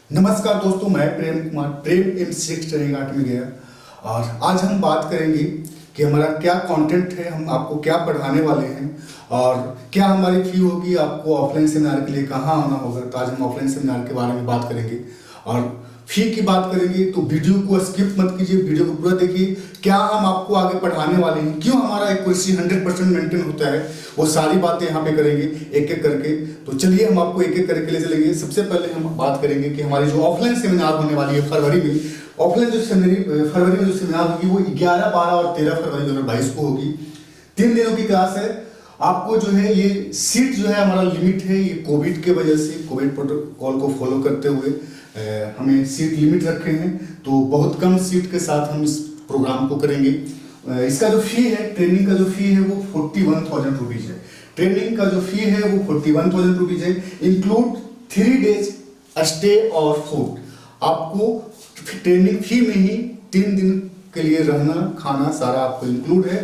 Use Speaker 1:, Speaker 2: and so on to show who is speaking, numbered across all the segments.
Speaker 1: नमस्कार दोस्तों, मैं Prem Kumar Prem M6 training art में गया। और आज हम बात करेंगे कि हमारा क्या कंटेंट है, हम आपको क्या पढ़ाने वाले हैं और क्या हमारी फी होगी। आपको ऑफलाइन सेमिनार के लिए कहाँ आना होगा। तो आज हम ऑफलाइन सेमिनार के बारे में बात करेंगे और फी की बात करेंगे। तो वीडियो को स्किप मत कीजिए, वीडियो को पूरा देखिए। क्या हम आपको आगे पढ़ाने वाले हैं, क्यों हमारा एक्यूरेसी 100% मेंटेन होता है, वो सारी बातें यहाँ पे करेंगे एक एक करके। तो चलिए हम आपको एक एक करके ले चलेंगे। सबसे पहले हम बात करेंगे कि हमारी जो ऑफलाइन सेमिनार होने वाली है फरवरी में। ऑफलाइन जो फरवरी में जो सेमिनार होगी वो 11, 12 और 13 फरवरी 2022 को होगी। 3 दिनों की क्लास है। आपको जो है ये सीट जो है हमारा लिमिट है, ये कोविड के वजह से, कोविड प्रोटोकॉल को फॉलो करते हुए हमें सीट लिमिट रखे हैं। तो बहुत कम सीट के साथ हम इस प्रोग्राम को करेंगे। इसका जो फी है, ट्रेनिंग का जो फी है वो 41,000 रुपीज है। ट्रेनिंग का जो फी है वो 41,000 रुपीज है, इंक्लूड 3 डेज स्टे और फूड। आपको ट्रेनिंग फी में ही 3 दिन के लिए रहना खाना सारा आपको इंक्लूड है।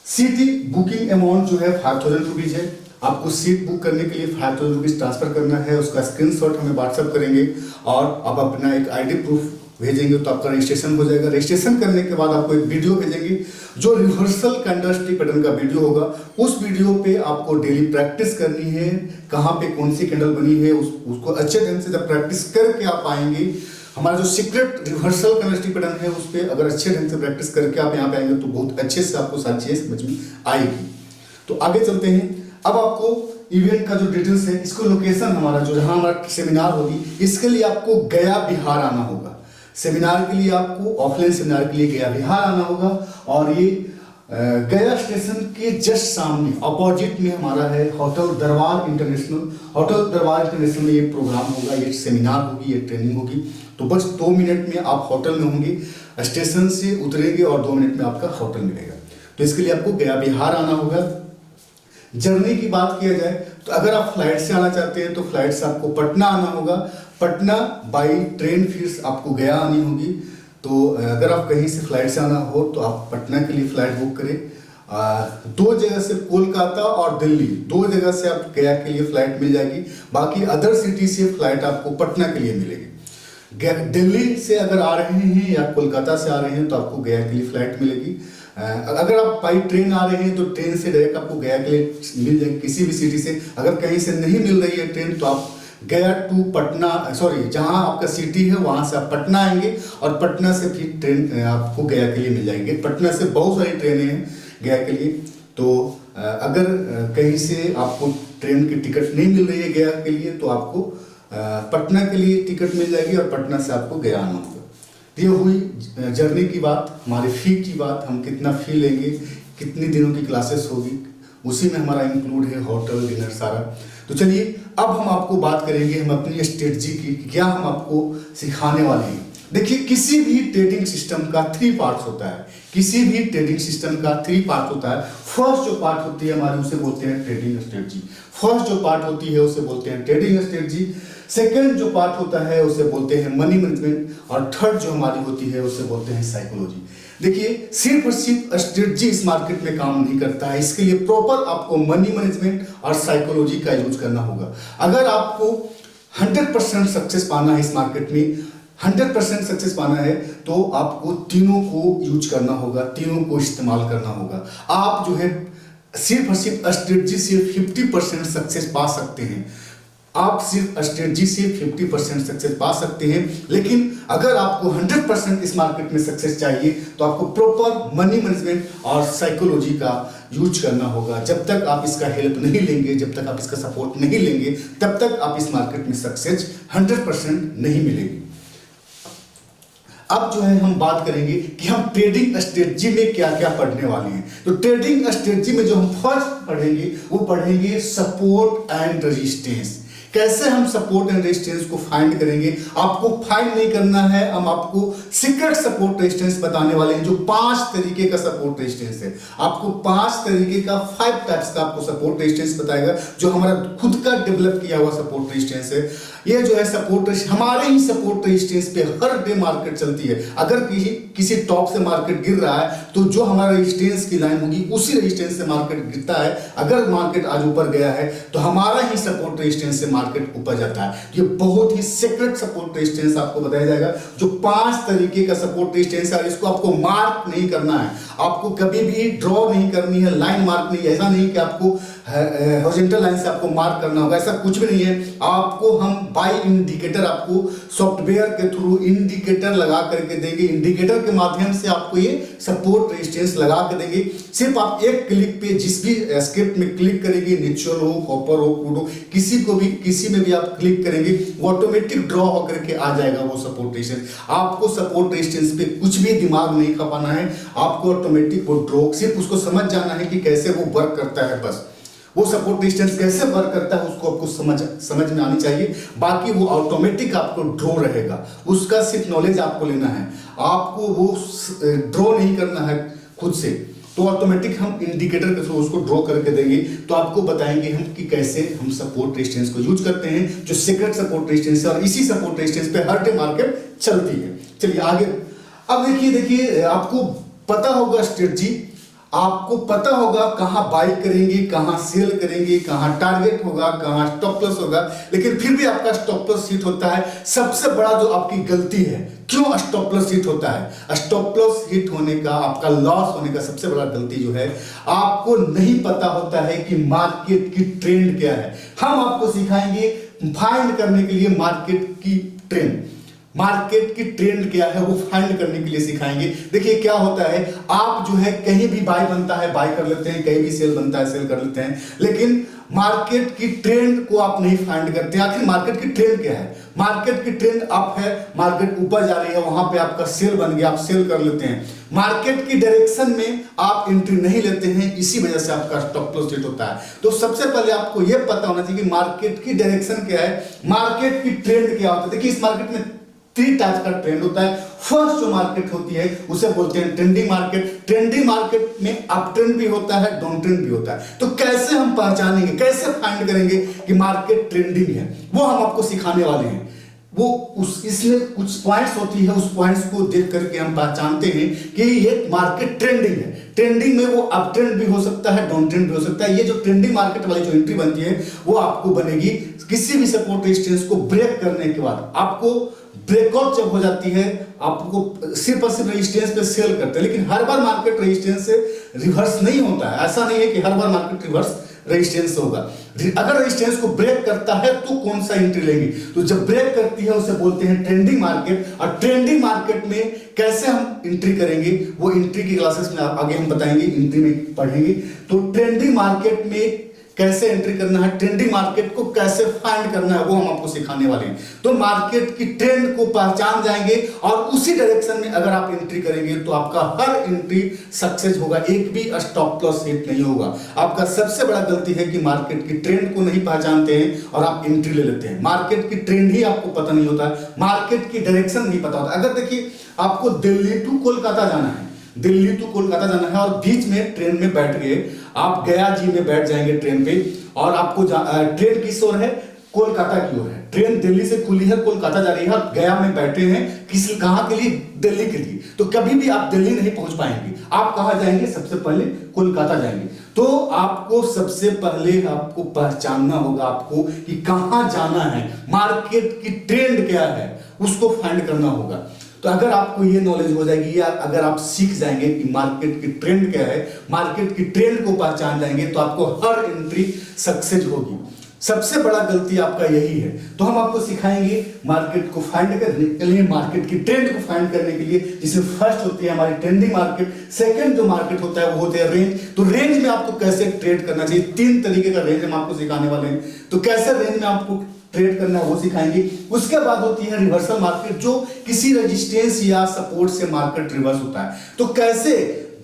Speaker 1: सीटी बुकिंग अमाउंट जो है 5,000 रुपीज है। आपको सीट बुक करने के लिए 5,000 रुपीज ट्रांसफर करना है। उसका स्क्रीनशॉट हमें व्हाट्सएप करेंगे और आप अपना एक आईडी प्रूफ भेजेंगे तो आपका रजिस्ट्रेशन हो जाएगा। रजिस्ट्रेशन करने के बाद आपको एक वीडियो भेजेंगे जो रिवर्सल कैंडलस्टिक पैटर्न का वीडियो होगा। उस वीडियो पे आपको डेली प्रैक्टिस करनी है, कहाँ पे कौन सी कैंडल बनी है उसको अच्छे ढंग से जब प्रैक्टिस करके आप आएंगे। हमारा जो सीक्रेट रिवर्सल कैंडलस्टिक पैटर्न है उस पर अगर अच्छे ढंग से प्रैक्टिस करके आप यहाँ पे आएंगे तो बहुत अच्छे से आपको सारी चीजें समझ में आएगी। तो आगे चलते हैं। अब आपको इवेंट का जो डिटेल्स है, इसको लोकेशन हमारा जो जहाँ हमारा सेमिनार होगी, इसके लिए आपको गया बिहार आना होगा। सेमिनार के लिए आपको ऑफलाइन सेमिनार के लिए गया बिहार आना होगा। और ये गया स्टेशन के जस्ट सामने अपोजिट में हमारा है होटल दरबार इंटरनेशनल। होटल दरबार इंटरनेशनल में ये प्रोग्राम होगा, ये सेमिनार होगी, ये ट्रेनिंग होगी। तो बस 2 मिनट में आप होटल में होंगे, स्टेशन से उतरेंगे और 2 मिनट में आपका होटल मिलेगा। तो इसके लिए आपको गया बिहार आना होगा। जर्नी की बात किया जाए तो अगर आप फ्लाइट से आना चाहते हैं तो फ्लाइट से आपको पटना आना होगा। पटना बाई ट्रेन फिर आपको गया आनी होगी। तो अगर आप कहीं से फ्लाइट से आना हो तो आप पटना के लिए फ्लाइट बुक करें। 2 जगह से कोलकाता और दिल्ली, 2 जगह से आप गया के लिए फ्लाइट मिल जाएगी। बाकी अदर सिटी से फ्लाइट आपको पटना के लिए मिलेगी। दिल्ली से अगर आ रहे हैं या कोलकाता से आ रहे हैं तो आपको गया के लिए फ्लाइट मिलेगी। अगर आप बाई ट्रेन आ रहे हैं तो ट्रेन से डायरेक्ट आपको गया के लिए मिल जाएगी किसी भी सिटी से। अगर कहीं से नहीं मिल रही है ट्रेन तो आप गया टू पटना, जहां आपका सिटी है वहां से आप पटना आएंगे और पटना से फिर ट्रेन आपको गया के लिए मिल जाएंगे। पटना से बहुत सारी ट्रेनें हैं गया के लिए। तो अगर कहीं से आपको ट्रेन की टिकट नहीं मिल रही है गया के लिए तो आपको पटना के लिए टिकट मिल जाएगी और पटना से आपको गया आना होगा। ये हुई जर्नी की बात। हमारी फी की बात, हम कितना फी लेंगे, कितनी दिनों की क्लासेस होगी, उसी में हमारा इंक्लूड है होटल डिनर सारा। तो चलिए अब हम आपको बात करेंगे हम अपनी स्ट्रेटजी की, क्या हम आपको सिखाने वाले हैं। देखिए, किसी भी ट्रेडिंग सिस्टम का 3 पार्ट्स होता है। किसी भी ट्रेडिंग सिस्टम का 3 पार्ट होता है। फर्स्ट जो पार्ट होती है हमारी उसे बोलते हैं ट्रेडिंग स्ट्रेटजी। फर्स्ट जो पार्ट होती है उसे बोलते हैं ट्रेडिंग स्ट्रेटजी। सेकंड जो पार्ट होता है उसे बोलते हैं मनी मैनेजमेंट। और थर्ड जो हमारी होती है उसे बोलते हैं साइकोलॉजी। देखिए, सिर्फ और सिर्फ स्ट्रेटजी इस मार्केट में काम नहीं करता है। इसके लिए प्रॉपर आपको मनी मैनेजमेंट और साइकोलॉजी का यूज करना होगा। अगर आपको 100% सक्सेस पाना है इस मार्केट में, 100% सक्सेस पाना है तो आपको तीनों को यूज करना होगा, तीनों को इस्तेमाल करना होगा। आप जो है सिर्फ और सिर्फ स्ट्रेटजी से 50% सक्सेस पा सकते हैं। आप सिर्फ स्ट्रेटजी से 50% सक्सेस पा सकते हैं। लेकिन अगर आपको 100% इस मार्केट में सक्सेस चाहिए तो आपको प्रॉपर मनी मैनेजमेंट और साइकोलॉजी का यूज करना होगा। जब तक आप इसका हेल्प नहीं लेंगे, जब तक आप इसका सपोर्ट नहीं लेंगे, तब तक आप इस मार्केट में सक्सेस 100% नहीं मिलेगी। अब जो है हम बात करेंगे कि हम ट्रेडिंग स्ट्रेटजी में क्या क्या पढ़ने वाले हैं। तो ट्रेडिंग स्ट्रेटजी में जो हम फर्स्ट पढ़ेंगे वो पढ़ेंगे सपोर्ट एंड रेजिस्टेंस। कैसे हम सपोर्ट एंड रेजिस्टेंस को फाइंड करेंगे। आपको फाइंड नहीं करना है, हम आपको सीक्रेट सपोर्ट रेजिस्टेंस बताने वाले हैं, जो 5 तरीके का सपोर्ट रेजिस्टेंस है। आपको 5 तरीके का 5 टाइप्स का आपको सपोर्ट रेजिस्टेंस बताएगा, जो हमारा खुद का डेवलप किया हुआ सपोर्ट रेजिस्टेंस है। ये जो है सपोर्ट हमारे ही सपोर्ट रेजिस्टेंस पे हर डे मार्केट चलती है। अगर किसी टॉप से मार्केट गिर रहा है तो जो हमारा रेजिस्टेंस की लाइन होगी उसी रेजिस्टेंस से मार्केट गिरता है। अगर मार्केट आज ऊपर गया है तो हमारा ही सपोर्ट रेजिस्टेंस से मार्केट ऊपर जाता है। ये बहुत ही सीक्रेट सपोर्ट रेजिस्टेंस आपको बताया जाएगा, जो 5 तरीके का सपोर्ट रेजिस्टेंस है। इसको आपको मार्क नहीं करना है, आपको कभी भी ड्रॉ नहीं करनी है, लाइन मार्क नहीं। ऐसा नहीं कि आपको हॉरिजॉन्टल लाइन से आपको मार्क करना होगा, ऐसा कुछ भी नहीं है। आपको हम बाय इंडिकेटर, आपको सॉफ्टवेयर के थ्रू इंडिकेटर लगा करके देंगे। इंडिकेटर के माध्यम से आपको ये सपोर्ट रेजिस्टेंस लगा के देंगे। सिर्फ आप एक क्लिक पे जिस भी स्क्रिप्ट में क्लिक करेंगे, न्यूट्रल हो, कॉपर हो, क्रूड हो, किसी में भी आप क्लिक करेंगे, वो ऑटोमेटिक ड्रॉ होकर के आ जाएगा वो सपोर्ट रेजिस्टेंस। आपको सपोर्ट रेजिस्टेंस पे कुछ भी दिमाग नहीं खपाना है, आपको ऑटोमेटिक वो ड्रॉ, सिर्फ उसको समझ जाना है कि कैसे वो वर्क करता है। बस वो सपोर्ट रेजिस्टेंस कैसे वर्क करता है उसको आपको समझ में आनी चाहिए। बाकी वो ऑटोमेटिक आपको ड्रॉ रहेगा, उसका सिर्फ नॉलेज आपको लेना है। आपको वो ड्रॉ नहीं करना है खुद से, तो ऑटोमेटिक हम इंडिकेटर के थ्रू उसको ड्रॉ करके देंगे। तो आपको बताएंगे हम कि कैसे हम सपोर्ट रेजिस्टेंस को यूज करते हैं, जो सीक्रेट सपोर्ट रेजिस्टेंस है, और इसी सपोर्ट रेजिस्टेंस पे हर डे मार्केट चलती है। चलिए आगे। अब देखिए आपको पता होगा स्ट्रेटजी, आपको पता होगा कहां बाई करेंगे, कहां सेल करेंगे, कहां टारगेट होगा, कहां स्टॉप लॉस होगा, लेकिन फिर भी आपका स्टॉप लॉस हिट होता है। सबसे बड़ा जो आपकी गलती है, क्यों स्टॉप लॉस हिट होता है? स्टॉप लॉस हिट होने का, आपका लॉस होने का सबसे बड़ा गलती जो है, आपको नहीं पता होता है कि मार्केट की ट्रेंड क्या है। हम आपको सिखाएंगे फाइंड करने के लिए मार्केट की ट्रेंड, मार्केट की ट्रेंड क्या है वो फाइंड करने के लिए सिखाएंगे। देखिए क्या होता है, आप जो है कहीं भी बाय बनता है बाय कर लेते हैं, कहीं भी सेल बनता है सेल कर लेते हैं, लेकिन मार्केट की ट्रेंड को आप नहीं फाइंड करते। आखिर मार्केट की ट्रेंड क्या है? मार्केट की ट्रेंड अप है, मार्केट ऊपर जा रही है, वहां पे आपका सेल बन गया, आप सेल कर लेते हैं। मार्केट की डायरेक्शन में आप एंट्री नहीं लेते हैं, इसी वजह से आपका स्टॉप लॉस हिट होता है। तो सबसे पहले आपको यह पता होना चाहिए कि मार्केट की डायरेक्शन क्या है, मार्केट की ट्रेंड क्या होता है। देखिए इस मार्केट में 3 टाइप का ट्रेंड होता है। फर्स्ट जो मार्केट होती है उसे बोलते हैं ट्रेंडिंग मार्केट। ट्रेंडिंग मार्केट में अप ट्रेंड भी होता है, डाउन ट्रेंड भी होता है। तो कैसे हम पहचानेंगे, कैसे फाइंड करेंगे कि मार्केट ट्रेंडिंग है, वो हम आपको सिखाने वाले हैं। वो इसमें कुछ पॉइंट्स होती है, उस पॉइंट्स को देख करके हम पहचानते हैं कि ये मार्केट ट्रेंडिंग है। ट्रेंडिंग में वो अप ट्रेंड भी हो सकता है, डाउन ट्रेंड भी हो सकता है। ये जो ट्रेंडिंग मार्केट वाली जो एंट्री बनती है वो आपको बनेगी किसी भी सपोर्ट रेजिस्टेंस को ब्रेक करने के बाद। आपको ब्रेकआउट जब हो जाती है, आपको सिर्फ और सिर्फ रेजिस्टेंस पे सेल करते हैं, लेकिन हर बार मार्केट रेजिस्टेंस से रिवर्स नहीं होता है। ऐसा नहीं है कि हर बार मार्केट रिवर्स रेजिस्टेंस होगा। अगर रेजिस्टेंस को ब्रेक करता है तो कौन सा एंट्री लेंगे? तो जब ब्रेक करती है उसे बोलते हैं ट्रेंडिंग मार्केट। और ट्रेंडिंग मार्केट में कैसे हम एंट्री करेंगे वो एंट्री की क्लासेस में आगे हम बताएंगे, एंट्री में पढ़ेंगे। तो ट्रेंडिंग मार्केट में कैसे एंट्री करना है, ट्रेंडिंग मार्केट को कैसे फाइंड करना है, वो हम आपको सिखाने वाले हैं। तो मार्केट की ट्रेंड को पहचान जाएंगे और उसी डायरेक्शन में अगर आप एंट्री करेंगे तो आपका हर एंट्री सक्सेस होगा, एक भी स्टॉप लॉस हिट नहीं होगा। आपका सबसे बड़ा गलती है कि मार्केट की ट्रेंड को नहीं पहचानते हैं और आप एंट्री ले लेते हैं। मार्केट की ट्रेंड ही आपको पता नहीं होता, मार्केट की डायरेक्शन नहीं पता होता। अगर देखिए आपको दिल्ली टू कोलकाता जाना है, दिल्ली टू कोलकाता जाना है और बीच में ट्रेन में बैठ गए, आप गया जी में बैठ जाएंगे ट्रेन पे, और आपको ट्रेन किस ओर है? कोलकाता की ओर है। ट्रेन दिल्ली से खुली है, कोलकाता जा रही है, आप गया में बैठे हैं, कहां के लिए? दिल्ली के लिए। तो कभी भी आप दिल्ली नहीं पहुंच पाएंगे, आप कहां जाएंगे? सबसे पहले कोलकाता जाएंगे। तो आपको सबसे पहले आपको पहचानना होगा आपको कि कहां जाना है, मार्केट की ट्रेंड क्या है उसको फाइंड करना होगा। तो अगर आपको ये नॉलेज हो जाएगी या अगर आप सीख जाएंगे कि मार्केट की ट्रेंड क्या है, मार्केट की ट्रेंड को पहचान जाएंगे, तो आपको हर एंट्री सक्सेस होगी। सबसे बड़ा गलती आपका यही है। तो हम आपको सिखाएंगे मार्केट को फाइंड करने के लिए, मार्केट की ट्रेंड को फाइंड करने के लिए, जिसमें फर्स्ट होती है हमारी ट्रेंडिंग मार्केट, सेकंड जो मार्केट होता है वो होते हैं रेंज। तो रेंज में आपको कैसे ट्रेड करना चाहिए, 3 तरीके का रेंज हम आपको सिखाने वाले हैं। तो कैसे रेंज में आपको ट्रेड करना है वो सिखाएंगे। उसके बाद होती है रिवर्सल मार्केट, जो किसी रेजिस्टेंस या सपोर्ट से मार्केट रिवर्स होता है। तो कैसे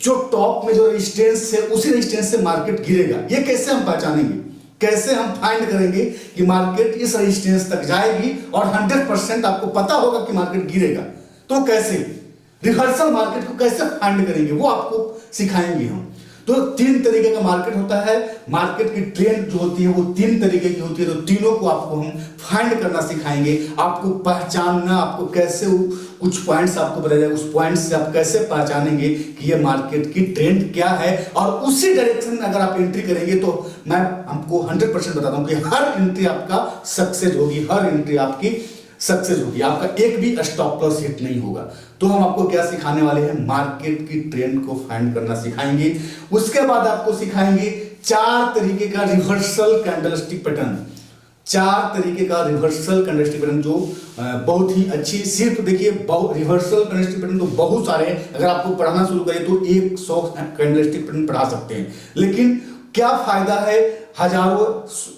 Speaker 1: जो टॉप में जो रेजिस्टेंस है उसी रेजिस्टेंस से मार्केट गिरेगा, ये कैसे हम पहचानेंगे, कैसे हम फाइंड करेंगे कि मार्केट इस रेजिस्टेंस तक जाएगी और 100% आपको पता होगा कि मार्केट गिरेगा। तो कैसे रिवर्सल मार्केट को कैसे फाइंड करेंगे वो आपको सिखाएंगे हम। तो 3 तरीके का मार्केट होता है। मार्केट की ट्रेंड जो होती है वो 3 तरीके की होती है, तो तीनों को आपको हम फाइंड करना सिखाएंगे, आपको पहचानना, आपको कैसे कुछ पॉइंट्स आपको बताया जाए, उस पॉइंट से आप कैसे पहचानेंगे कि ये मार्केट की ट्रेंड क्या है, और उसी डायरेक्शन में अगर आप एंट्री करेंगे तो मैं हमको 100% बताता हूं कि हर एंट्री आपका सक्सेस होगी, हर एंट्री आपकी सक्सेस होगी, आपका एक भी स्टॉप लॉस हिट नहीं होगा। तो हम आपको क्या सिखाने वाले हैं, मार्केट की ट्रेंड को फाइंड करना सिखाएंगे। उसके बाद आपको सिखाएंगे 4 तरीके का रिवर्सल कैंडलस्टिक पैटर्न, 4 तरीके का रिवर्सल कैंडलस्टिक पैटर्न जो बहुत ही अच्छी, सिर्फ देखिए रिवर्सल कैंडलस्टिक पैटर्न तो बहुत सारे हैं, अगर आपको पढ़ना शुरू करें तो 100 कैंडलस्टिक पैटर्न पढ़ा सकते हैं, लेकिन क्या फायदा है हजारों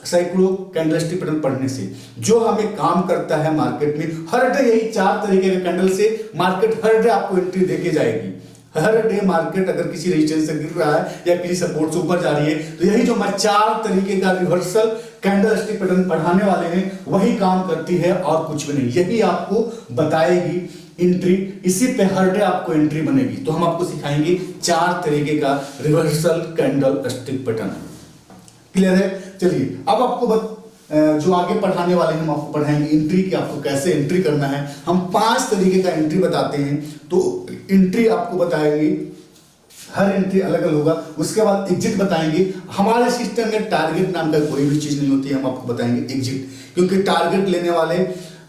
Speaker 1: सैकड़ों कैंडलस्टिक पैटर्न पढ़ने से। जो हमें काम करता है मार्केट में, हर डे यही 4 तरीके के कैंडल से मार्केट हर डे आपको एंट्री देके जाएगी। हर डे मार्केट अगर किसी रेजिस्टेंस से गिर रहा है या किसी सपोर्ट से ऊपर जा रही है, तो यही जो मैं 4 तरीके का रिवर्सल कैंडलस्टिक पैटर्न पढ़ाने वाले हैं वही काम करती है और कुछ भी नहीं, यही आपको बताएगी एंट्री, इसी पे हर डे आपको एंट्री बनेगी। तो हम आपको सिखाएंगे 4 तरीके का रिवर्सल कैंडलस्टिक पैटर्न। क्लियर है? चलिए अब आपको जो आगे पढ़ाने वाले हैं हम आपको पढ़ाएंगे एंट्री की, आपको कैसे एंट्री करना है। हम 5 तरीके का एंट्री बताते हैं, तो एंट्री आपको बताएंगे, हर एंट्री अलग अलग होगा। उसके बाद एग्जिट बताएंगे। हमारे सिस्टम में टारगेट नाम का कोई भी चीज नहीं होती है, हम आपको बताएंगे एग्जिट, क्योंकि टारगेट लेने वाले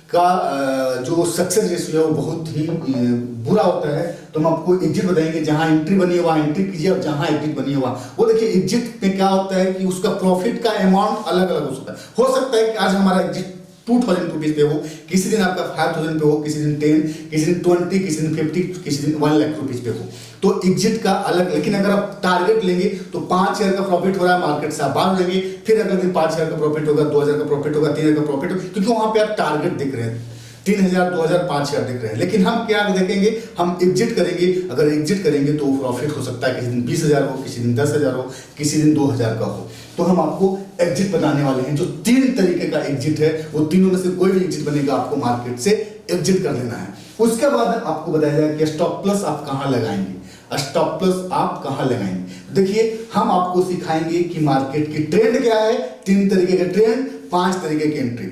Speaker 1: का जो सक्सेस रेशियो है वो बहुत ही बुरा होता है। तो हम आपको एग्जिट बताएंगे, जहां एंट्री बनी है वहां एंट्री कीजिए, और जहां एग्जिट बनी है वहां वो देखिए। एग्जिट में क्या होता है कि उसका प्रॉफिट का अमाउंट अलग अलग हो सकता है कि आज हमारा एग्जिट 2000 रुपीज पे हो, किसी दिन आपका 5000 पे हो, किसी दिन 10, किसी दिन 20, किसी दिन 50, किसी दिन 1 लाख रुपीज पे हो, तो एग्जिट का अलग। लेकिन अगर आप टारगेट लेंगे तो 5000 का प्रॉफिट हो रहा है मार्केट से आप बाहर लेंगे, फिर अगले दिन 5000 का प्रॉफिट होगा, 2000 का प्रॉफिट होगा, 3000 का प्रॉफिट होगा, क्योंकि वहां पे आप टारगेट देख रहे हैं 3000, 2000, 5000 दिख रहे हैं। लेकिन हम क्या देखेंगे, हम एग्जिट करेंगे। अगर एग्जिट करेंगे तो प्रॉफिट हो सकता है किसी दिन 20000 हो, किसी दिन 10000 हो, किसी दिन 2000 का हो। तो हम आपको एग्जिट बताने वाले हैं। जो 3 तरीके का एग्जिट है वो तीनों में से कोई भी एग्जिट बनेगा, आपको मार्केट से एग्जिट कर लेना है। उसके बाद आपको बताया जाएगा कि स्टॉप प्लस आप कहां लगाएंगे, स्टॉप प्लस आप कहां लगाएंगे। देखिए हम आपको सिखाएंगे कि मार्केट की ट्रेंड क्या है, 3 तरीके के ट्रेंड, 5 तरीके की एंट्री।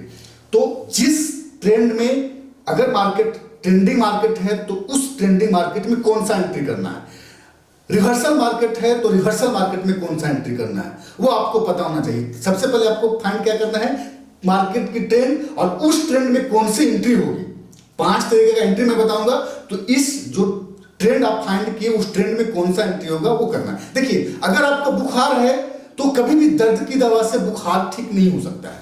Speaker 1: तो जिस ट्रेंड में अगर मार्केट ट्रेंडिंग मार्केट है तो उस ट्रेंडिंग मार्केट में कौन सा एंट्री करना है, रिवर्सल मार्केट है तो रिवर्सल मार्केट में कौन सा एंट्री करना है, वो आपको पता होना चाहिए। सबसे पहले आपको फाइंड क्या करना है, मार्केट की ट्रेंड और उस ट्रेंड में कौन सी एंट्री होगी। 5 तरीके का एंट्री मैं बताऊंगा, तो इस जो ट्रेंड आप फाइंड किए उस ट्रेंड में कौन सा एंट्री होगा वो करना है। देखिए अगर आपको बुखार है तो कभी भी दर्द की दवा से बुखार ठीक नहीं हो सकता है।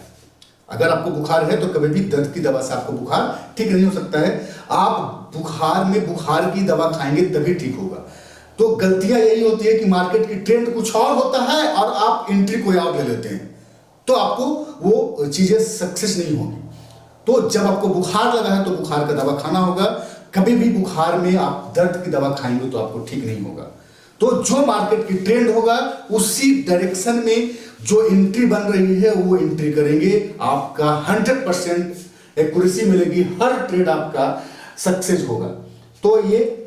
Speaker 1: अगर आपको बुखार है तो कभी भी दर्द की दवा से आपको बुखार ठीक नहीं हो सकता है। आप बुखार में बुखार की दवा खाएंगे तभी ठीक होगा। तो गलतियां यही होती है कि मार्केट की ट्रेंड कुछ और होता है और आप एंट्री कोई और ले लेते हैं, तो आपको वो चीजें सक्सेस नहीं होगी। तो जब आपको बुखार लगा है तो बुखार का दवा खाना होगा। कभी भी बुखार में आप दर्द की दवा खाएंगे तो आपको ठीक नहीं होगा। तो जो मार्केट की ट्रेंड होगा उसी डायरेक्शन में जो एंट्री बन रही है वो एंट्री करेंगे, आपका 100% एक्यूरेसी मिलेगी, हर ट्रेड आपका सक्सेस होगा। तो ये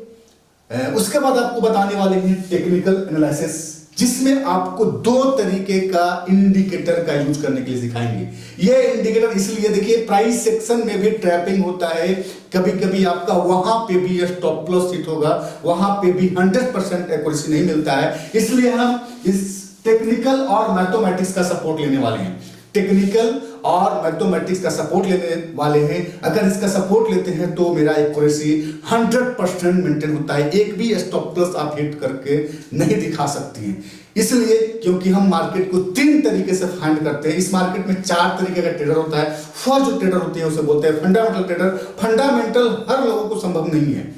Speaker 1: उसके बाद आपको बताने वाले हैं टेक्निकल एनालिसिस, जिसमें आपको 2 तरीके का इंडिकेटर का यूज करने के लिए सिखाएंगे। ये इंडिकेटर इसलिए देखिए, प्राइस सेक्शन में भी ट्रैपिंग होता है, कभी कभी आपका वहां पे भी स्टॉप लॉस हिट होगा, वहां पे भी 100% एक्यूरेसी नहीं मिलता है। इसलिए हम इस टेक्निकल और मैथमेटिक्स का सपोर्ट लेने वाले हैं, टेक्निकल और मैथमेटिक्स का सपोर्ट लेने वाले हैं। अगर इसका सपोर्ट लेते हैं तो मेरा एक्यूरेसी 100% मेंटेन होता है, एक भी स्टॉप लॉस आप हिट करके नहीं दिखा सकती हैं। इसलिए क्योंकि हम मार्केट को 3 तरीके से फाइंड करते हैं। इस मार्केट में 4 तरीके का ट्रेडर होता है। फर्स्ट जो ट्रेडर होती है उसे बोलते हैं फंडामेंटल ट्रेडर। फंडामेंटल हर लोगों को संभव नहीं है,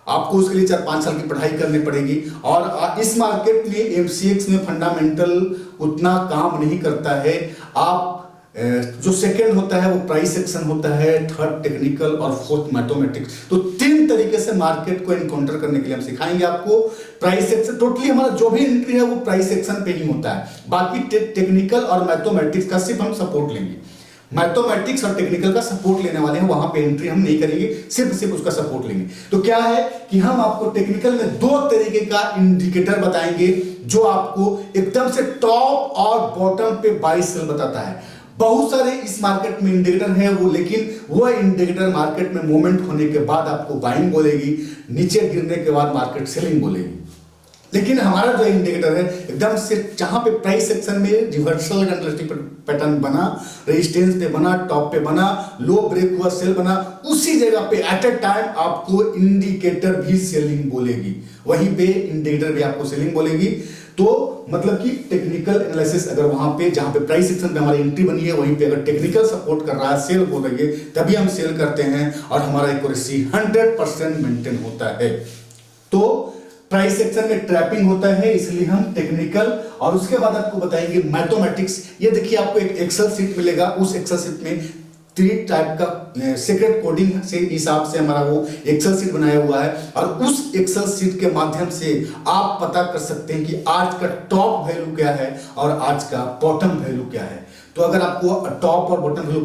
Speaker 1: आपको उसके लिए 4-5 साल की पढ़ाई करनी पड़ेगी। और इस मार्केट में एमसीएक्स में फंडामेंटल उतना काम नहीं करता है। आप जो सेकंड होता है वो प्राइस सेक्शन होता है, थर्ड टेक्निकल और फोर्थ मैथमेटिक्स। तो 3 तरीके से मार्केट को एनकाउंटर करने के लिए हम सिखाएंगे आपको। प्राइस सेक्शन टोटली हमारा जो भी एंट्री है वो प्राइस सेक्शन पे ही होता है, बाकी टेक्निकल और मैथमेटिक्स का सिर्फ हम सपोर्ट लेंगे। मैथमेटिक्स और टेक्निकल का सपोर्ट लेने वाले हैं, वहां पे एंट्री हम नहीं करेंगे, सिर्फ उसका सपोर्ट लेंगे। तो क्या है कि हम आपको टेक्निकल में दो तरीके का इंडिकेटर बताएंगे जो आपको एकदम से टॉप और बॉटम पे बाई सेल बताता है। बहुत सारे इस मार्केट में इंडिकेटर है वो, लेकिन वो इंडिकेटर मार्केट में मूवमेंट होने के बाद आपको बाइंग बोलेगी, नीचे गिरने के बाद मार्केट सेलिंग बोलेगी। लेकिन हमारा जो इंडिकेटर है एकदम से जहां पे प्राइस सेक्शन में रिवर्सल कैंडलस्टिक पैटर्न बना, रेजिस्टेंस पे बना, टॉप पे बना, लो ब्रेक हुआ, सेल बना, उसी जगह पे एट अ टाइम आपको इंडिकेटर भी सेलिंग बोलेगी, वहीं पे इंडिकेटर भी आपको सेलिंग बोलेगी। तो मतलब कि टेक्निकल एनालिसिस अगर वहां पे जहां पे प्राइस सेक्शन पे हमारी एंट्री बनी है वहीं पे अगर टेक्निकल सपोर्ट कर रहा है, सेल बोल रही है, तभी हम सेल करते हैं और हमारा एक्यूरेसी 100% मेंटेन होता है। तो प्राइस सेक्शन में ट्रैपिंग होता है, इसलिए हम टेक्निकल और उसके बाद आपको बताएंगे मैथमेटिक्स। ये देखिए आपको एक एक्सेल शीट मिलेगा, उस एक्सेल शीट में 3 टाइप का सीक्रेट कोडिंग से हिसाब से हमारा वो एक्सेल शीट बनाया हुआ है और उस एक्सेल शीट के माध्यम से आप पता कर सकते हैं कि आज का टॉप वैल्यू क्या है और आज का बॉटम वैल्यू क्या है। तो अगर आपको टॉप और बॉटम वैल्यू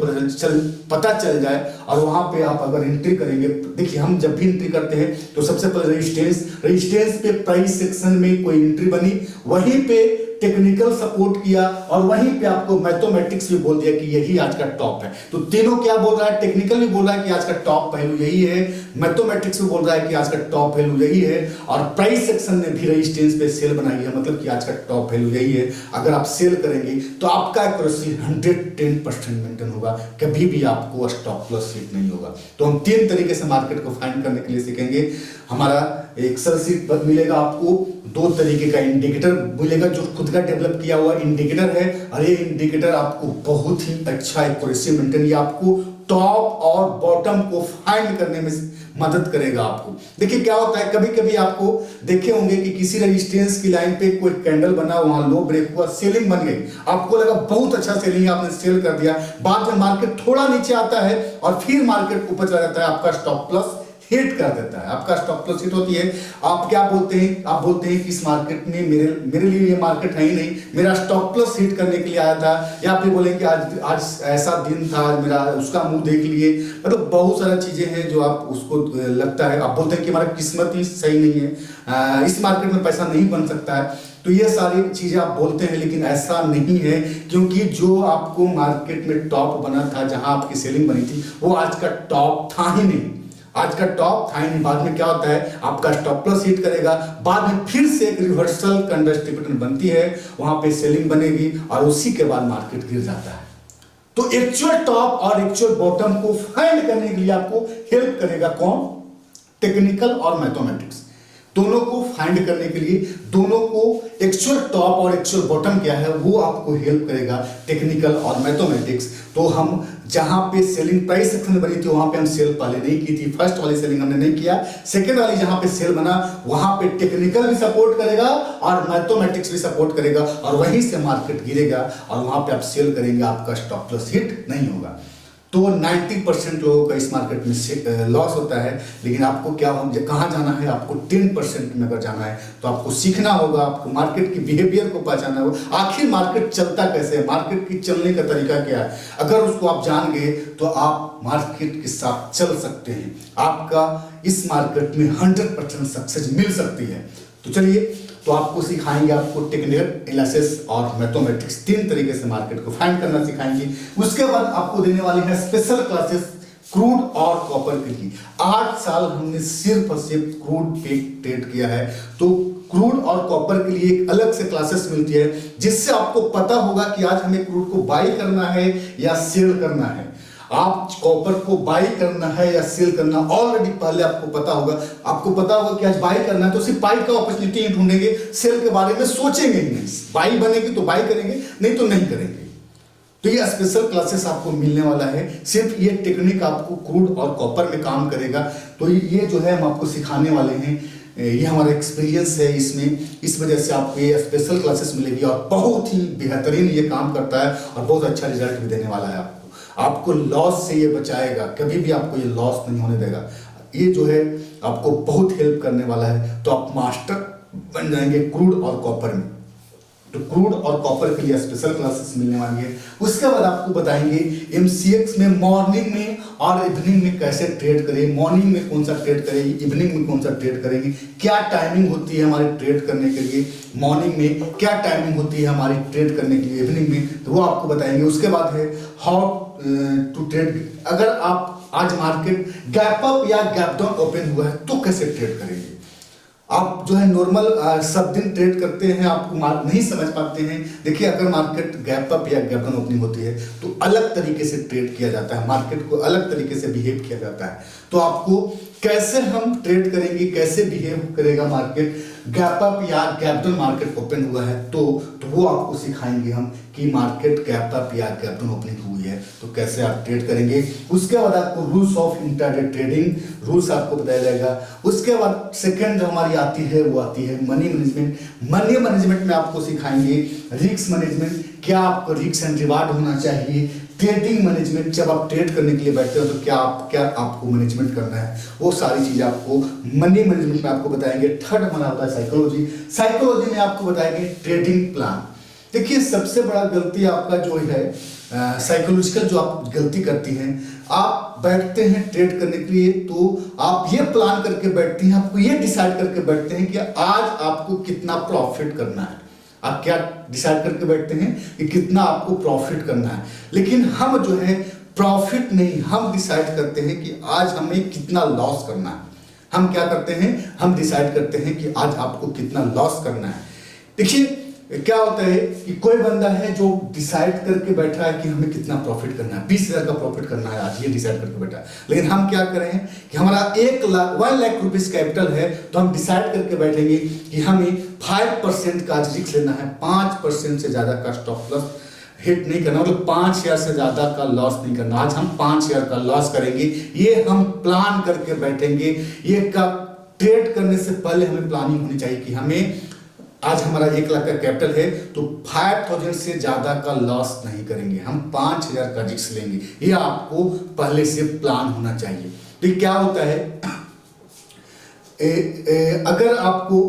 Speaker 1: पता चल जाए और वहां पे आप अगर एंट्री करेंगे, देखिए हम जब भी एंट्री करते हैं तो सबसे पहले रेजिस्टेंस पे प्राइस सेक्शन में कोई एंट्री बनी, वहीं पे टेक्निकल सपोर्ट किया और वहीं पे आपको मैथमेटिक्स भी बोल दिया कि यही आज का टॉप है। तो तीनों क्या बोल रहा है, टेक्निकल भी बोल रहा है कि आज का टॉप वैल्यू यही है, मैथमेटिक्स भी बोल रहा है कि आज का टॉप वैल्यू यही है और प्राइस सेक्शन ने भी रेजिस्टेंस पे सेल बनाई है, मतलब कि आज का टॉप वैल्यू यही है। अगर आप सेल करेंगे तो आपका एक्यूरेसी 110% मेंटेन होगा, कभी भी आपको स्टॉप लॉस हिट नहीं होगा। तो हम 3 तरीके से मार्केट को फाइंड करने के लिए सीखेंगे। हमारा एक्सेल शीट पर मिलेगा आपको 2 तरीके का इंडिकेटर मिलेगा जो खुद का डेवलप किया हुआ इंडिकेटर है और ये इंडिकेटर आपको बहुत ही अच्छा एक्यूरेसी मेंटेन, ये आपको टॉप और बॉटम को फाइंड करने में मदद करेगा आपको। देखिए क्या होता है, कभी कभी आपको देखे होंगे कि किसी रेजिस्टेंस की लाइन पे कोई कैंडल बना, वहां लो ब्रेक हुआ, सेलिंग बन गई, आपको लगा बहुत अच्छा सेलिंग है, आपने सेल कर दिया, बाद में मार्केट थोड़ा नीचे आता है और फिर मार्केट ऊपर चला जाता है, आपका स्टॉप लॉस हिट कर देता है, आपका स्टॉप लॉस हिट होती है। आप क्या बोलते हैं, आप बोलते हैं कि इस मार्केट में मेरे लिए ये मार्केट है ही नहीं, मेरा स्टॉप लॉस हिट करने के लिए आया था, या फिर बोलेंगे कि आज ऐसा दिन था, मेरा उसका मुंह देख लिए, मतलब बहुत सारी चीजें हैं जो आप उसको लगता है, आप बोलते हैं कि हमारा किस्मत ही सही नहीं है, इस मार्केट में पैसा नहीं बन सकता है। तो ये सारी चीजें आप बोलते हैं, लेकिन ऐसा नहीं है, क्योंकि जो आपको मार्केट में टॉप बना था, जहां आपकी सेलिंग बनी थी, वो आज का टॉप था ही नहीं, आज का टॉप था ही नहीं। बाद में क्या होता है, आपका स्टॉप लॉस हिट करेगा, बाद में फिर से एक रिवर्सल कैंडलस्टिक पैटर्न बनती है, वहां पे सेलिंग बनेगी और उसी के बाद मार्केट गिर जाता है। तो एक्चुअल टॉप और एक्चुअल बॉटम को फाइंड करने के लिए आपको हेल्प करेगा कौन, टेक्निकल और मैथमेटिक्स। दोनों को फाइंड करने के लिए, दोनों को एक्चुअल टॉप और एक्चुअल बॉटम क्या है वो आपको हेल्प करेगा टेक्निकल और मैथमेटिक्स। तो हम जहां पे सेलिंग प्राइस सेक्शन में बनी थी वहां पे हम सेल पहले नहीं की थी, फर्स्ट वाली सेलिंग हमने नहीं किया, सेकंड वाली जहां पे सेल बना वहां पे टेक्निकल भी सपोर्ट करेगा और मैथमेटिक्स भी सपोर्ट करेगा और वहीं से मार्केट गिरेगा और वहां पे आप सेल करेंगे, आपका स्टॉप लॉस हिट नहीं होगा। तो 90% लोगों का इस मार्केट में लॉस होता है, लेकिन आपको क्या हो, कहाँ जाना है, आपको 10% में अगर जाना है तो आपको सीखना होगा, आपको मार्केट की बिहेवियर को पहचानना होगा, आखिर मार्केट चलता कैसे है, मार्केट की चलने का तरीका क्या है। अगर उसको आप जान गए तो आप मार्केट के साथ चल सकते हैं, आपका इस मार्केट में 100% सक्सेस मिल सकती है। तो चलिए, तो आपको सिखाएंगे, आपको टेक्निकल एनालिसिस और मैथमेटिक्स 3 तरीके से मार्केट को फाइंड करना सिखाएंगे। उसके बाद आपको देने वाली है स्पेशल क्लासेस क्रूड और कॉपर के लिए। 8 साल हमने सिर्फ और सिर्फ क्रूड पे ट्रेड किया है, तो क्रूड और कॉपर के लिए एक अलग से क्लासेस मिलती है जिससे आपको पता होगा कि आज हमें क्रूड को बाई करना है या सेल करना है, आप कॉपर को बाई करना है या सेल करना, ऑलरेडी पहले आपको पता होगा। आपको पता होगा कि आज बाई करना है तो सिर्फ बाई का अपॉर्चुनिटी ढूंढेंगे, सेल के बारे में सोचेंगे ही नहीं, बाई बनेगी तो बाई करेंगे, नहीं तो नहीं करेंगे। तो ये स्पेशल क्लासेस आपको मिलने वाला है, सिर्फ ये टेक्निक आपको क्रूड और कॉपर में काम करेगा। तो ये जो है हम आपको सिखाने वाले हैं, ये हमारा एक्सपीरियंस है इसमें, इस वजह से आपको ये स्पेशल क्लासेस मिलेगी और बहुत ही बेहतरीन ये काम करता है और बहुत अच्छा रिजल्ट भी देने वाला है। आपको लॉस से ये बचाएगा, कभी भी आपको ये लॉस नहीं होने देगा। ये जो है आपको बहुत हेल्प करने वाला है, तो आप मास्टर बन जाएंगे क्रूड और कॉपर में। तो क्रूड और कॉपर के लिए स्पेशल क्लासेस मिलने वाली है। उसके बाद आपको बताएंगे एमसीएक्स में मॉर्निंग में और इवनिंग में कैसे ट्रेड करें, मॉर्निंग में कौन सा ट्रेड करें, इवनिंग में कौन सा ट्रेड करेंगे, क्या टाइमिंग होती है हमारे ट्रेड करने के लिए मॉर्निंग में, क्या टाइमिंग होती है हमारी ट्रेड करने के लिए इवनिंग में, तो वो आपको बताएंगे। उसके बाद है हाउ टू ट्रेड, अगर आप आज मार्केट गैप अप या गैप डाउन ओपन हुआ है तो कैसे ट्रेड करेंगे। आप जो है नॉर्मल सब दिन ट्रेड करते हैं, आपको नहीं समझ पाते हैं। देखिए अगर मार्केट गैप अप या गैप डाउन ओपनिंग होती है तो अलग तरीके से ट्रेड किया जाता है, मार्केट को अलग तरीके से बिहेव किया जाता है। तो आपको कैसे हम ट्रेड करेंगे, कैसे बिहेव करेगा मार्केट, गैप अप या गैप डाउन मार्केट ओपन हुआ है तो वो आपको सिखाएंगे हम कि मार्केट गैप अप या गैप डाउन ओपनिंग हुई है तो कैसे आप ट्रेड करेंगे। उसके बाद आपको rules of intraday trading rules आपको बताया जाएगा। उसके बाद सेकंड जो हमारी आती है वो आती है मनी मैनेजमेंट। मनी मैनेजमेंट में आपको सिखाएंगे रिस्क मैनेजमेंट, क्या आपको रिस्क एंड रिवार्ड होना चाहिए, ट्रेडिंग मैनेजमेंट, जब आप ट्रेड करने के लिए बैठते हो तो क्या आपको मैनेजमेंट करना है, वो सारी चीजें आपको मनी मैनेजमेंट में आपको बताएंगे। थर्ड हमारा होता है साइकोलॉजी। साइकोलॉजी में आपको बताएंगे ट्रेडिंग प्लान। देखिए सबसे बड़ा गलती आपका जो है साइकोलॉजिकल जो आप गलती करती हैं, आप बैठते हैं ट्रेड करने के लिए तो आप ये प्लान करके बैठती हैं, आपको ये डिसाइड करके बैठते हैं कि आज आपको कितना प्रॉफिट करना है। आप क्या डिसाइड करके बैठते हैं कि कितना आपको प्रॉफिट करना है, लेकिन हम जो है प्रॉफिट नहीं, हम डिसाइड करते हैं कि आज हमें कितना लॉस करना है। हम क्या करते हैं, हम डिसाइड करते हैं कि आज आपको कितना लॉस करना है। देखिए क्या होता है कि कोई बंदा है जो डिसाइड करके बैठा है कि हमें कितना प्रॉफिट करना है, 20,000 का प्रॉफिट करना है आज, ये डिसाइड करके बैठा है। लेकिन हम क्या करें कि हमारा 1 लाख रुपीस कैपिटल है तो हम डिसाइड करके बैठेंगे कि हमें 5% का रिस्क लेना है, 5% से ज्यादा का स्टॉप लॉस हिट नहीं करना, मतलब 5,000 से ज्यादा का लॉस नहीं करना। आज हम 5,000 का लॉस करेंगे, ये हम प्लान करके बैठेंगे। ये का ट्रेड करने से पहले हमें प्लानिंग होनी चाहिए कि हमें आज हमारा 1 लाख का कैपिटल है तो 5,000 से ज्यादा का लॉस नहीं करेंगे, हम 5,000 का रिस्क लेंगे। ये आपको पहले से प्लान होना चाहिए। तो क्या होता है अगर आपको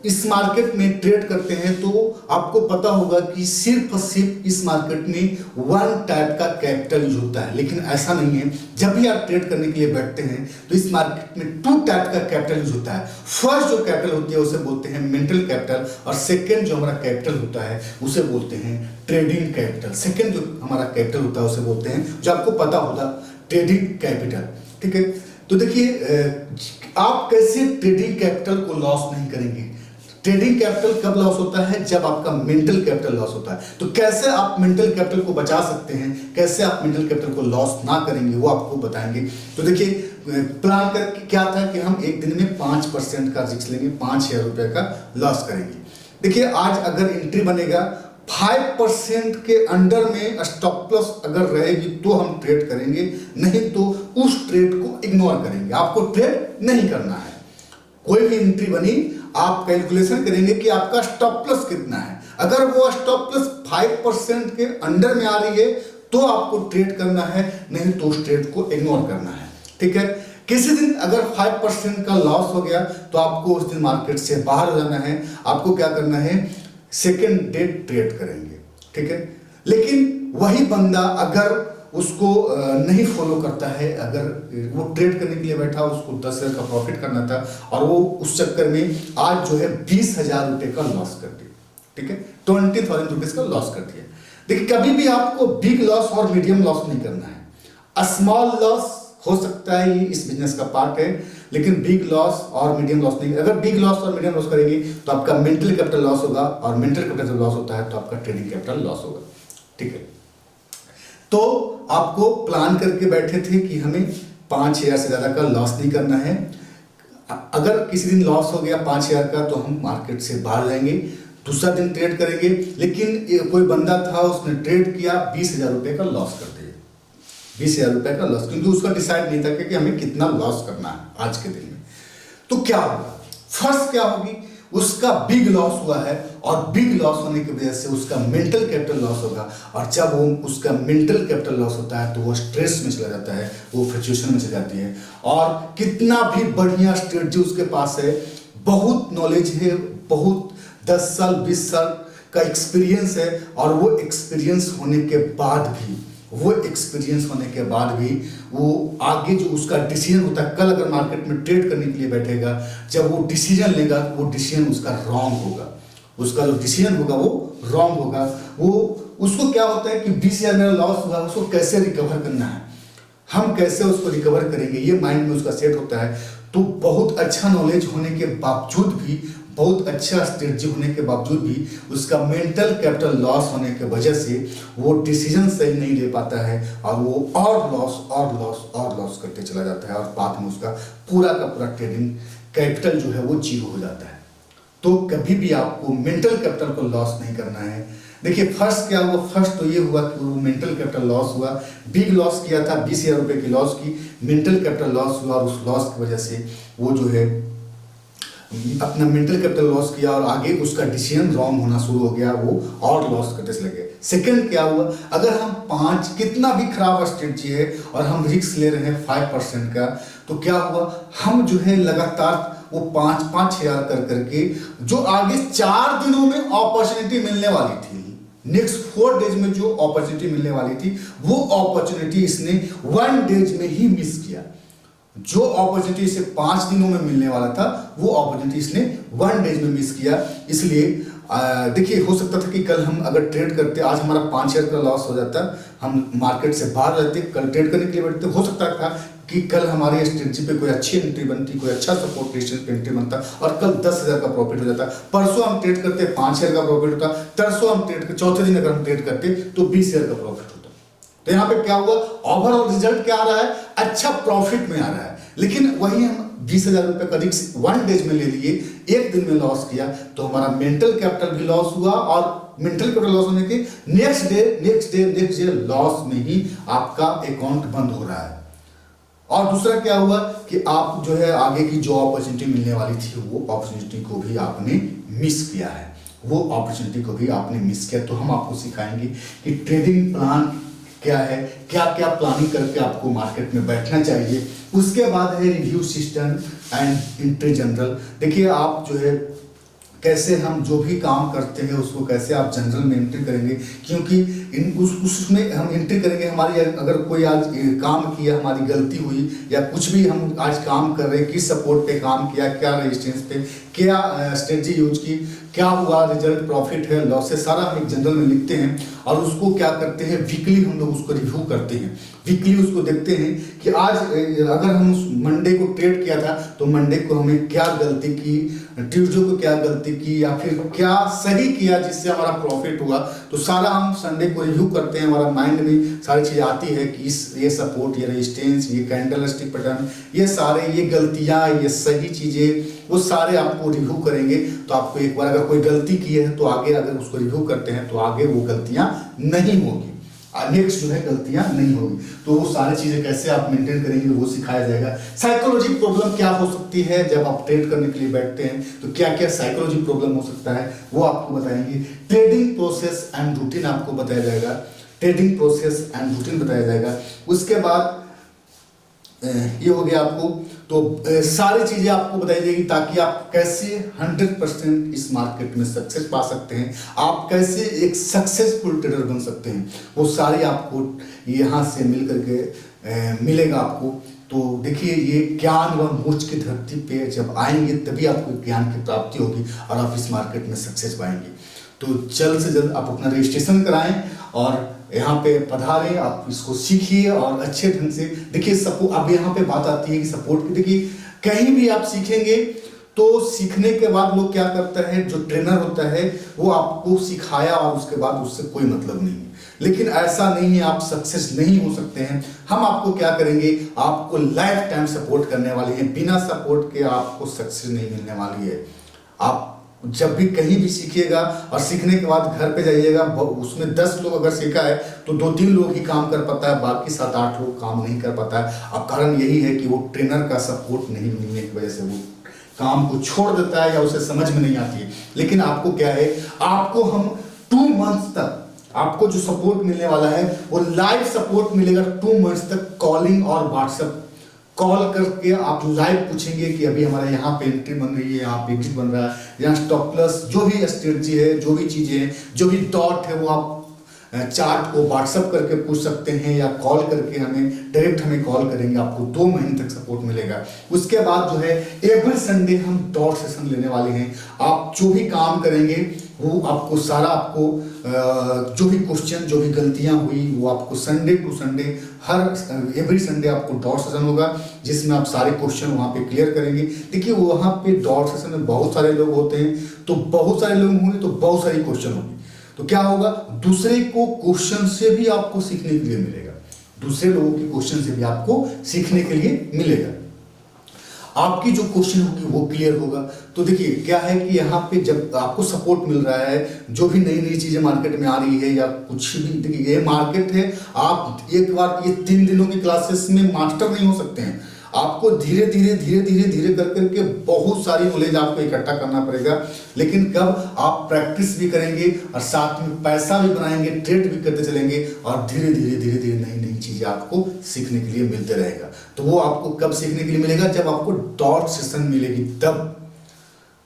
Speaker 1: इस मार्केट में ट्रेड करते हैं तो आपको पता होगा कि सिर्फ इस मार्केट में 1 टाइप का कैपिटल यूज होता है, लेकिन ऐसा नहीं है। जब भी आप ट्रेड करने के लिए बैठते हैं तो इस मार्केट में 2 टाइप का कैपिटल यूज होता है। फर्स्ट जो कैपिटल होती है उसे बोलते हैं मेंटल कैपिटल, और सेकंड जो हमारा कैपिटल होता है उसे बोलते हैं ट्रेडिंग कैपिटल। सेकंड जो हमारा कैपिटल होता है उसे बोलते हैं, जो आपको पता होगा, ट्रेडिंग कैपिटल। ठीक है, तो देखिए आप कैसे ट्रेडिंग कैपिटल को लॉस नहीं करेंगे। ट्रेडिंग कैपिटल कब लॉस होता है, जब आपका मेंटल कैपिटल लॉस होता है। तो कैसे आप मेंटल कैपिटल को बचा सकते हैं, कैसे आप मेंटल कैपिटल को लॉस ना करेंगे, वो आपको बताएंगे। तो देखिए प्लान करके क्या था कि हम एक दिन में 5% का रिस्क लेंगे, 5,000 रुपए का लॉस करेंगे। देखिए आज अगर एंट्री बनेगा 5% के अंडर में स्टॉप लॉस अगर रहेगी तो हम ट्रेड करेंगे, नहीं तो उस ट्रेड को इग्नोर करेंगे। आपको ट्रेड नहीं करना है। कोई भी एंट्री बनी आप कैलकुलेशन करेंगे कि आपका स्टॉप लॉस कितना है। अगर वो स्टॉप लॉस 5% के अंडर में आ रही है तो आपको ट्रेड करना है, नहीं तो उस ट्रेड को इग्नोर करना है। ठीक है, किसी दिन अगर 5% का लॉस हो गया तो आपको उस दिन मार्केट से बाहर हो जाना है। आपको क्या करना है, सेकेंड डे ट्रेड करेंगे। ठीक है, लेकिन वही बंदा अगर उसको नहीं फॉलो करता है, अगर वो ट्रेड करने के लिए बैठा, उसको 10,000 का प्रॉफिट करना था और वो उस चक्कर में आज जो है 20,000 रुपए का लॉस कर दिया। ठीक है, 20,000 रुपीज का लॉस कर दिया। देखिए कभी भी आपको बिग लॉस और मीडियम लॉस नहीं करना है। स्मॉल लॉस हो सकता है, ये इस बिजनेस का पार्ट है, लेकिन बिग लॉस और मीडियम लॉस नहीं। अगर बिग लॉस और मीडियम लॉस करेंगे तो आपका मेंटल कैपिटल लॉस होगा, और मेंटल कैपिटल जब लॉस होता है तो आपका ट्रेडिंग कैपिटल लॉस होगा। ठीक है, तो आपको प्लान करके बैठे थे कि हमें 5,000 से ज्यादा का लॉस नहीं करना है। अगर किसी दिन लॉस हो गया 5,000 का तो हम मार्केट से बाहर जाएंगे, दूसरा दिन ट्रेड करेंगे। लेकिन कोई बंदा था, उसने ट्रेड किया, 20,000 रुपए का लॉस कर दिया, 20,000 रुपए का लॉस, क्योंकि उसका डिसाइड नहीं था कि हमें कितना लॉस करना है आज के दिन में। तो क्या होगा, फर्स्ट क्या होगी, उसका बिग लॉस हुआ है, और बिग लॉस होने की वजह से उसका मेंटल कैपिटल लॉस होगा। और जब वो उसका मेंटल कैपिटल लॉस होता है तो वो स्ट्रेस में चला जाता है, वो फ्रस्ट्रेशन में चली जाती है। और कितना भी बढ़िया स्ट्रेटजी उसके पास है, बहुत नॉलेज है, बहुत 10 साल 20 साल का एक्सपीरियंस है, और वो एक्सपीरियंस होने के बाद भी वो आगे जो उसका डिसीजन होता है, कल अगर मार्केट में ट्रेड करने के लिए बैठेगा, जब वो डिसीजन लेगा, वो डिसीजन उसका रॉन्ग होगा, उसका जो डिसीजन होगा वो रॉन्ग होगा। वो उसको क्या होता है कि 20,000 मेरा लॉस हुआ, उसको कैसे रिकवर करना है, हम कैसे उसको रिकवर करेंगे, ये माइंड में उसका सेट होता है। तो बहुत अच्छा नॉलेज होने के बावजूद भी, बहुत अच्छा स्ट्रेटजी होने के बावजूद भी, उसका मेंटल कैपिटल लॉस होने के वजह से वो डिसीजन सही नहीं ले पाता है, और वो और लॉस करते चला जाता है, और बाद में उसका पूरा का पूरा ट्रेडिंग कैपिटल जो है वो जीरो हो जाता है। तो कभी भी आपको मेंटल कैपिटल को लॉस नहीं करना है। देखिए फर्स्ट क्या हुआ, फर्स्ट तो ये हुआ कि वो मेंटल कैपिटल लॉस हुआ, बिग लॉस किया था, 20,000 रुपये की लॉस की, मेंटल कैपिटल लॉस हुआ, और उस लॉस की वजह से वो जो है अपना मेंटल कैपिटल लॉस किया, और आगे उसका डिसीजन रॉन्ग होना शुरू हो गया, वो और लॉस करते चले गए। सेकंड क्या हुआ, अगर हम 5 कितना भी खराब स्ट्रेटजी है और हम रिस्क ले रहे हैं 5% का, तो क्या हुआ, हम जो है लगातार वो 5-5 हजार कर करके, जो आगे 4 दिनों में अपॉर्चुनिटी मिलने वाली थी, नेक्स्ट 4 डेज में जो अपॉर्चुनिटी मिलने वाली थी, वो अपॉर्चुनिटी इसने 1 डेज में ही मिस किया। जो अपॉर्चुनिटी इसे 5 दिनों में मिलने वाला था, वो अपॉर्चुनिटी इसने 1 डेज में मिस किया। इसलिए देखिए, हो सकता था कि कल हम अगर ट्रेड करते, आज हमारा 5,000 का लॉस हो जाता, हम मार्केट से बाहर रहते, कल ट्रेड करने के लिए बैठते, हो सकता था कि कल हमारी स्ट्रेटजी पे कोई अच्छी एंट्री बनती, कोई अच्छा सपोर्ट रेजिस्टेंस पे एंट्री बनता, और कल 10,000 का प्रॉफिट हो जाता। परसों हम ट्रेड करते 5,000 का प्रॉफिट होता, तरसों हम ट्रेड, चौथे दिन अगर हम ट्रेड करते तो 20,000 का प्रॉफिट होता। तो यहाँ पे क्या हुआ, ओवरऑल रिजल्ट क्या आ रहा है, अच्छा प्रॉफिट में आ रहा है, लेकिन वही हम 20,000 रुपये का रिस्क 1 डेज में ले लिए, 1 दिन में लॉस किया, तो हमारा मेंटल कैपिटल भी लॉस हुआ, और मेंटल कैपिटल लॉस होने के नेक्स्ट डे लॉस में ही आपका अकाउंट बंद हो रहा है। और दूसरा क्या हुआ कि आप जो है आगे की जो अपॉर्चुनिटी मिलने वाली थी, वो अपॉर्चुनिटी को भी आपने मिस किया है, वो अपॉर्चुनिटी को भी आपने मिस किया। तो हम आपको सिखाएंगे कि ट्रेडिंग प्लान क्या है, क्या क्या प्लानिंग करके आपको मार्केट में बैठना चाहिए। उसके बाद है review system and entry general. देखिए आप जो है कैसे हम जो भी काम करते हैं उसको कैसे आप जनरल में एंट्री करेंगे, क्योंकि उसमें हम एंट्री करेंगे, हमारी अगर कोई आज काम किया, हमारी गलती हुई, या कुछ भी हम आज काम कर रहे हैं, किस सपोर्ट पे काम किया, क्या रेजिस्टेंस पे, क्या स्ट्रेटजी यूज की, क्या हुआ रिजल्ट, प्रॉफिट है, लॉस है, सारा हम एक जनरल में लिखते हैं। और उसको क्या करते हैं, वीकली हम लोग उसको रिव्यू करते हैं, वीकली उसको देखते हैं कि आज अगर हम उस मंडे को ट्रेड किया था तो मंडे को हमें क्या गलती की, ट्यूसडे को क्या गलती की, या फिर क्या सही किया जिससे हमारा प्रॉफिट हुआ। तो सारा हम संडे को रिव्यू करते हैं, हमारा माइंड में सारी चीज़ें आती है कि ये सपोर्ट, ये रेजिस्टेंस, ये कैंडल स्टिक पैटर्न, ये सारे, ये गलतियाँ, ये सही चीज़ें, वो सारे आपको रिव्यू करेंगे। तो आपको एक बार अगर कोई गलती की है तो आगे अगर उसको रिव्यू करते हैं तो आगे वो गलतियाँ नहीं होगी, नेक्स्ट जो है गलतियां नहीं होगी। तो वो सारी चीजें कैसे आप मेंटेन करेंगे वो सिखाया जाएगा। साइकोलॉजी प्रॉब्लम क्या हो सकती है जब आप ट्रेड करने के लिए बैठते हैं, तो क्या क्या साइकोलॉजी प्रॉब्लम हो सकता है वो आपको बताएंगे। ट्रेडिंग प्रोसेस एंड रूटीन आपको बताया जाएगा, ट्रेडिंग प्रोसेस एंड रूटीन बताया जाएगा। उसके बाद ये हो गया आपको, तो सारी चीजें आपको बताई जाएगी ताकि आप कैसे 100% इस मार्केट में सक्सेस पा सकते हैं, आप कैसे एक सक्सेसफुल ट्रेडर बन सकते हैं, वो सारी आपको यहाँ से मिल करके मिलेगा आपको। तो देखिए, ये ज्ञान व मोक्ष की धरती पे जब आएंगे तभी आपको ज्ञान की प्राप्ति होगी और आप इस मार्केट में सक्सेस पाएंगे। तो जल्द से जल्द आप अपना रजिस्ट्रेशन कराएं और यहाँ पे पधारें, आप इसको सीखिए और अच्छे ढंग से देखिए। सपोर्ट, अब यहाँ पे बात आती है कि सपोर्ट की। देखिए, कहीं भी आप सीखेंगे तो सीखने के बाद लोग क्या करता है, जो ट्रेनर होता है वो आपको सिखाया और उसके बाद उससे कोई मतलब नहीं है। लेकिन ऐसा नहीं है, आप सक्सेस नहीं हो सकते हैं। हम आपको क्या करेंगे, आपको लाइफ टाइम सपोर्ट करने वाले हैं, बिना सपोर्ट के आपको सक्सेस नहीं मिलने वाली है। आप जब भी कहीं भी सीखिएगा और सीखने के बाद घर पे जाइएगा, उसमें 10 लोग अगर सीखा है तो 2-3 लोग ही काम कर पाता है, बाकी 7-8 लोग काम नहीं कर पाता है। अब कारण यही है कि वो ट्रेनर का सपोर्ट नहीं मिलने की वजह से वो काम को छोड़ देता है या उसे समझ में नहीं आती है। लेकिन आपको क्या है, आपको हम 2 मंथ्स तक आपको जो सपोर्ट मिलने वाला है वो लाइव सपोर्ट मिलेगा 2 मंथ्स तक, कॉलिंग और व्हाट्सएप कॉल करके आप लाइव पूछेंगे कि अभी हमारा यहाँ पे एंट्री बन रही है, यहाँ पे एग्जिट बन रहा है, यहाँ स्टॉप प्लस जो भी स्ट्रेटजी है, जो भी चीज़ें हैं, जो भी डॉट है, वो आप चार्ट को व्हाट्सअप करके पूछ सकते हैं या कॉल करके हमें कॉल करेंगे। आपको 2 महीने तक सपोर्ट मिलेगा। उसके बाद जो है एवरी संडे हम डॉट सेशन लेने वाले हैं। आप जो भी काम करेंगे वो आपको जो भी क्वेश्चन, जो भी गलतियां हुई, वो आपको Sunday to Sunday every Sunday आपको डॉट सेशन होगा, जिसमें आप सारे क्वेश्चन वहाँ पे क्लियर करेंगे। देखिए वहाँ पे डॉट सेशन में बहुत सारे लोग होते हैं, तो बहुत सारे लोग होंगे तो बहुत सारी क्वेश्चन होंगे, तो क्या होगा, दूसरे को क्वेश्चन से भी आपको सीखने के लिए मिलेगा, दूसरे लोगों के क्वेश्चन से भी आपको सीखने के लिए मिलेगा। आपकी जो क्वेश्चन होगी वो क्लियर होगा। तो देखिए क्या है कि यहाँ पे जब आपको सपोर्ट मिल रहा है, जो भी नई नई चीजें मार्केट में आ रही है या कुछ भी, देखिए ये मार्केट है, आप एक बार ये 3 दिनों की क्लासेस में मास्टर नहीं हो सकते हैं। आपको धीरे धीरे कर करके बहुत सारी नॉलेज आपको इकट्ठा करना पड़ेगा। लेकिन कब आप प्रैक्टिस भी करेंगे और साथ में पैसा भी बनाएंगे, ट्रेड भी करते चलेंगे और धीरे धीरे नई नई चीजें आपको सीखने के लिए मिलते रहेगा। तो वो आपको कब सीखने के लिए मिलेगा, जब आपको डॉट सेशन मिलेगी तब।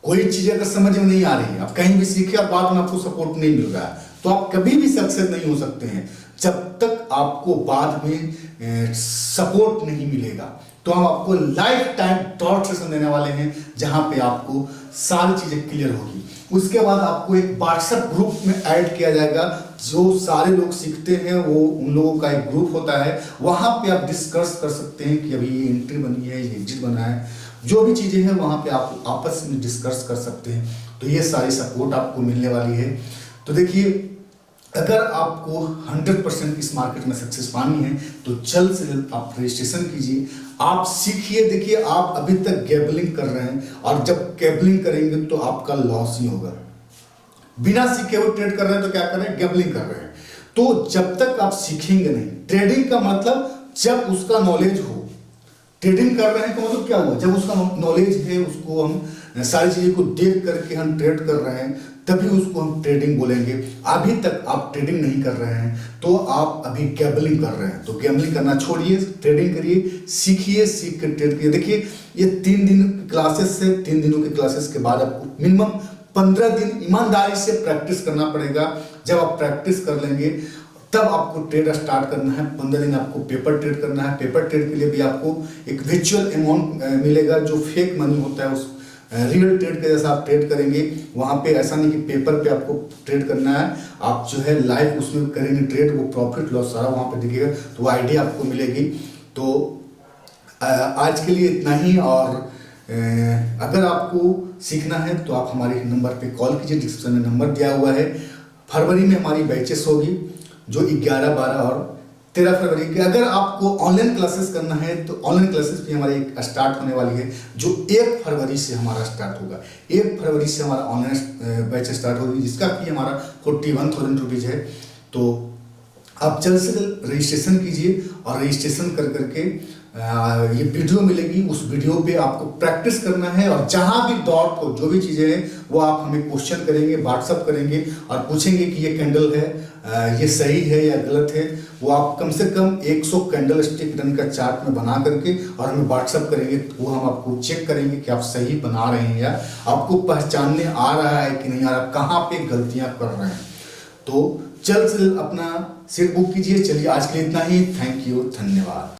Speaker 1: कोई चीज अगर समझ में नहीं आ रही है, आप कहीं भी सीखे और बाद में आपको सपोर्ट नहीं मिल रहा है, तो आप कभी भी सक्सेस नहीं हो सकते हैं जब तक आपको बाद में सपोर्ट नहीं मिलेगा। तो हम आपको लाइफ टाइम डॉट सेशन देने वाले हैं, जहां पे आपको सारी चीजें क्लियर होगी। उसके बाद आपको एक व्हाट्सएप ग्रुप में ऐड किया जाएगा, जो सारे लोग सीखते हैं, वो उन लोगों का एक ग्रुप होता है। वहां पे आप डिस्कस कर सकते हैं कि अभी ये एंट्री बनी है, ये एग्जिट बना है, जो भी चीजें हैं वहां पे आप आपस में डिस्कस कर सकते हैं। तो ये सारी सपोर्ट आपको मिलने वाली है। तो देखिए अगर आपको 100% इस मार्केट में सक्सेस पानी है तो जल्द से जल्द आप रजिस्ट्रेशन कीजिए, आप सीखिए। देखिए आप अभी तक गैम्बलिंग कर रहे हैं और जब गैम्बलिंग करेंगे तो आपका लॉस ही होगा। बिना सीखे वो ट्रेड कर रहे हैं तो क्या कर रहे हैं, गैम्बलिंग कर रहे हैं। तो जब तक आप सीखेंगे नहीं, ट्रेडिंग का मतलब जब उसका नॉलेज हो, ट्रेडिंग कर रहे हैं तो मतलब क्या हुआ, जब उसका नॉलेज है, उसको हम सारी चीजें को देख करके हम ट्रेड कर रहे हैं, तभी उसको हम ट्रेडिंग बोलेंगे। अभी तक आप ट्रेडिंग नहीं कर रहे हैं तो आप अभी गैम्बलिंग कर रहे हैं। तो गैम्बलिंग करना छोड़िए, ट्रेडिंग करिए, सीखिए, सीख कर ट्रेड करिए। देखिए ये 3 दिन क्लासेस से, 3 दिनों की क्लासेस के बाद आपको मिनिमम 15 दिन ईमानदारी से प्रैक्टिस करना पड़ेगा। जब आप प्रैक्टिस कर लेंगे तब आपको ट्रेड स्टार्ट करना है। 15 दिन आपको पेपर ट्रेड करना है। पेपर ट्रेड के लिए भी आपको एक वर्चुअल अमाउंट मिलेगा, जो फेक मनी होता है, उस रियल ट्रेड के जैसा आप ट्रेड करेंगे। वहां पे ऐसा नहीं कि पेपर पे आपको ट्रेड करना है, आप जो है लाइव उसमें करेंगे ट्रेड, वो प्रॉफिट लॉस सारा वहां पे दिखेगा, तो वो आइडिया आपको मिलेगी। तो आज के लिए इतना ही। और अगर आपको सीखना है तो आप हमारे नंबर पे कॉल कीजिए, डिस्क्रिप्शन में नंबर दिया हुआ है। फरवरी में हमारी बैचेस होगी जो 11, 12 और 13 फरवरी के। अगर आपको ऑनलाइन क्लासेस करना है तो ऑनलाइन क्लासेस भी हमारी एक स्टार्ट होने वाली है, जो 1 फरवरी से हमारा स्टार्ट होगा। 1 फरवरी से हमारा ऑनलाइन बैच स्टार्ट होगी, जिसका फी हमारा 41,000 रुपीज़ है। तो आप जल्द से जल्द रजिस्ट्रेशन कीजिए और रजिस्ट्रेशन कर करके ये वीडियो मिलेगी, उस वीडियो पे आपको प्रैक्टिस करना है। और जहां भी डॉट हो, जो भी चीज़ें हैं, वो आप हमें क्वेश्चन करेंगे, व्हाट्सअप करेंगे और पूछेंगे कि ये कैंडल है, ये सही है या गलत है। वो आप कम से कम 100 कैंडल स्टिक रन का चार्ट में बना करके और हमें व्हाट्सअप करेंगे, तो वो हम आपको चेक करेंगे कि आप सही बना रहे हैं या आपको पहचानने आ रहा है कि नहीं आ रहा, कहाँ पे गलतियाँ कर रहे हैं। तो जल्द से जल्द अपना सीट बुक कीजिए। चलिए आज के लिए इतना ही। थैंक यू, धन्यवाद।